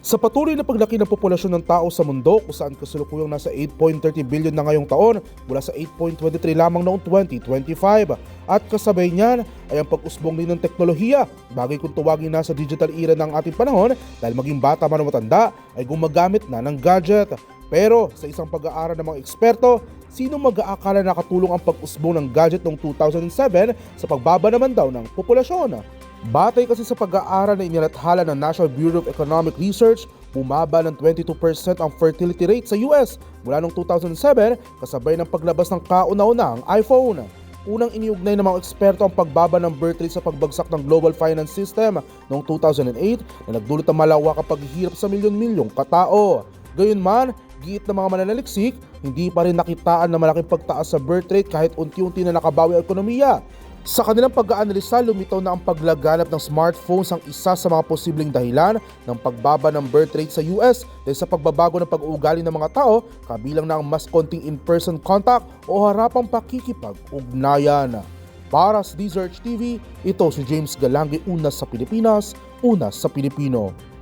Sa patuloy na paglaki ng populasyon ng tao sa mundo kung saan kasalukuyang nasa 8.30 billion na ngayong taon mula sa 8.23 lamang noong 2025 at kasabay niyan ay ang pag-usbong din ng teknolohiya, bagay kung tuwagin na sa digital era ng ating panahon dahil maging bata man o matanda ay gumagamit na ng gadget. Pero sa isang pag-aaral ng mga eksperto, sino mag-aakala na nakatulong ang pag-usbong ng gadget noong 2007 sa pagbaba naman daw ng populasyon? Batay kasi sa pag-aaral na inilathala ng National Bureau of Economic Research, bumaba ng 22% ang fertility rate sa US mula noong 2007 kasabay ng paglabas ng kauna-unahang iPhone. Unang iniugnay ng mga eksperto ang pagbaba ng birth rate sa pagbagsak ng global finance system noong 2008 na nagdulot ng malawakang paghihirap sa milyon-milyong katao. Gayunman, giit ng mga mananaliksik, hindi pa rin nakitaan na malaking pagtaas sa birth rate kahit unti-unti na nakabawi ang ekonomiya. Sa kanilang pag-aanalisa, lumitaw na ang paglaganap ng smartphones ang isa sa mga posibleng dahilan ng pagbaba ng birth rate sa US dahil sa pagbabago ng pag-uugali ng mga tao, kabilang na ang mas konting in-person contact o harapang pakikipag-ugnayan. Para sa DZRH TV, ito si James Galangi, una sa Pilipinas, una sa Pilipino.